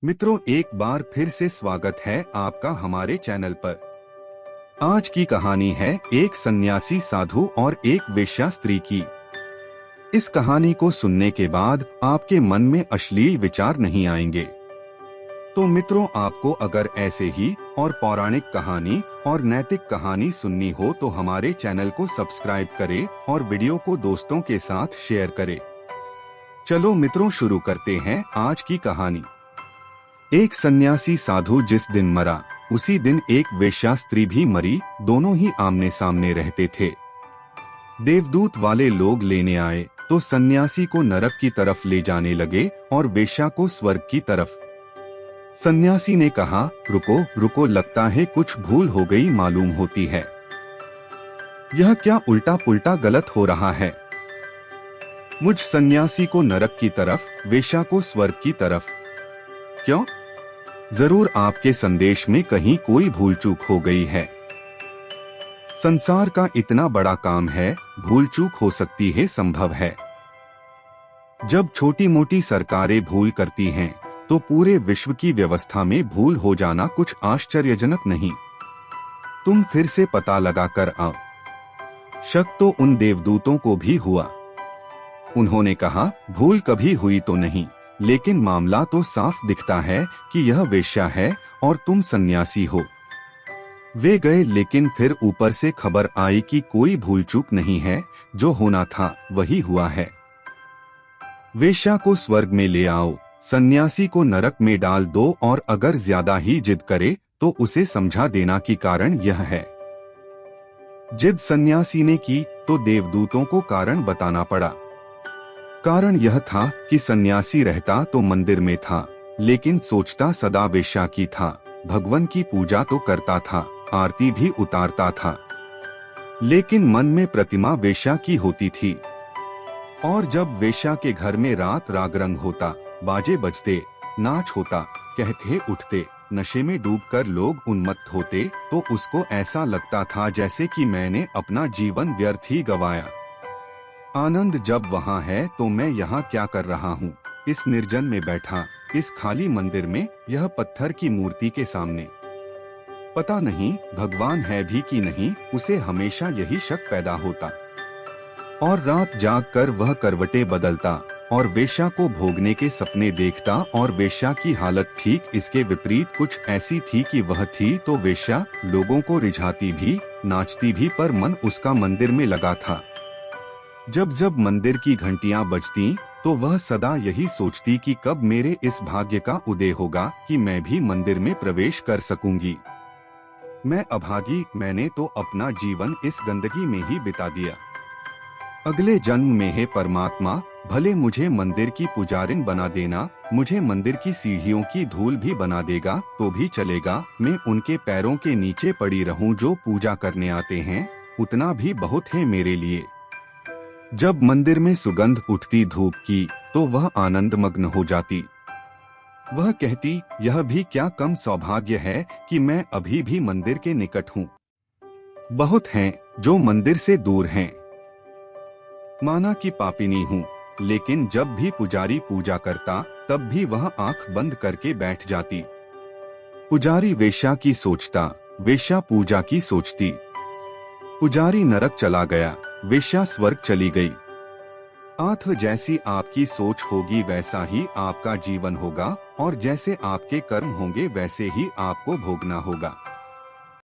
मित्रों, एक बार फिर से स्वागत है आपका हमारे चैनल पर। आज की कहानी है एक सन्यासी साधु और एक वेश्या स्त्री की। इस कहानी को सुनने के बाद आपके मन में अश्लील विचार नहीं आएंगे। तो मित्रों, आपको अगर ऐसे ही और पौराणिक कहानी और नैतिक कहानी सुननी हो तो हमारे चैनल को सब्सक्राइब करें और वीडियो को दोस्तों के साथ शेयर करें। चलो मित्रों, शुरू करते हैं आज की कहानी। एक सन्यासी साधु जिस दिन मरा उसी दिन एक वेश्या स्त्री भी मरी। दोनों ही आमने सामने रहते थे। देवदूत वाले लोग लेने आए तो सन्यासी को नरक की तरफ ले जाने लगे और वेश्या को स्वर्ग की तरफ। सन्यासी ने कहा, रुको रुको, लगता है कुछ भूल हो गई मालूम होती है। यह क्या उल्टा पुल्टा गलत हो रहा है। मुझ सन्यासी को नरक की तरफ, वेश्या को स्वर्ग की तरफ। क्यों? जरूर आपके संदेश में कहीं कोई भूल चूक हो गई है। संसार का इतना बड़ा काम है, भूल चूक हो सकती है, संभव है। जब छोटी मोटी सरकारें भूल करती हैं, तो पूरे विश्व की व्यवस्था में भूल हो जाना कुछ आश्चर्यजनक नहीं। तुम फिर से पता लगा कर आओ। शक तो उन देवदूतों को भी हुआ। उन्होंने कहा, भूल कभी हुई तो नहीं, लेकिन मामला तो साफ दिखता है कि यह वेश्या है और तुम सन्यासी हो। वे गए, लेकिन फिर ऊपर से खबर आई कि कोई भूल चूक नहीं है, जो होना था वही हुआ है। वेश्या को स्वर्ग में ले आओ, सन्यासी को नरक में डाल दो, और अगर ज्यादा ही जिद करे तो उसे समझा देना कि कारण यह है। जिद सन्यासी ने की तो देवदूतों को कारण बताना पड़ा। कारण यह था कि सन्यासी रहता तो मंदिर में था, लेकिन सोचता सदा वेश्या की था। भगवान की पूजा तो करता था, आरती भी उतारता था, लेकिन मन में प्रतिमा वेश्या की होती थी। और जब वेश्या के घर में रात रागरंग होता, बाजे बजते, नाच होता, कहके उठते, नशे में डूबकर लोग उन्मत्त होते, तो उसको ऐसा लगता था जैसे कि मैंने अपना जीवन व्यर्थ ही गवाया। आनंद जब वहाँ है तो मैं यहाँ क्या कर रहा हूँ, इस निर्जन में बैठा, इस खाली मंदिर में, यह पत्थर की मूर्ति के सामने। पता नहीं भगवान है भी कि नहीं, उसे हमेशा यही शक पैदा होता। और रात जागकर वह करवटें बदलता और वेश्या को भोगने के सपने देखता। और वेश्या की हालत ठीक इसके विपरीत कुछ ऐसी थी कि वह थी तो वेश्या, लोगों को रिझाती भी, नाचती भी, पर मन उसका मंदिर में लगा था। जब जब मंदिर की घंटियां बजती तो वह सदा यही सोचती कि कब मेरे इस भाग्य का उदय होगा कि मैं भी मंदिर में प्रवेश कर सकूंगी। मैं अभागी, मैंने तो अपना जीवन इस गंदगी में ही बिता दिया। अगले जन्म में है परमात्मा, भले मुझे मंदिर की पुजारिन बना देना, मुझे मंदिर की सीढ़ियों की धूल भी बना देगा तो भी चलेगा। मैं उनके पैरों के नीचे पड़ी रहूं जो पूजा करने आते हैं, उतना भी बहुत है मेरे लिए। जब मंदिर में सुगंध उठती धूप की तो वह आनंद मग्न हो जाती। वह कहती, यह भी क्या कम सौभाग्य है कि मैं अभी भी मंदिर के निकट हूँ। बहुत हैं जो मंदिर से दूर हैं। माना कि पापिनी हूँ, लेकिन जब भी पुजारी पूजा करता तब भी वह आंख बंद करके बैठ जाती। पुजारी वेश्या की सोचता, वेश्या पूजा की सोचती। पुजारी नरक चला गया, वेश्या स्वर्ग चली गई। आठ जैसी आपकी सोच होगी वैसा ही आपका जीवन होगा, और जैसे आपके कर्म होंगे वैसे ही आपको भोगना होगा।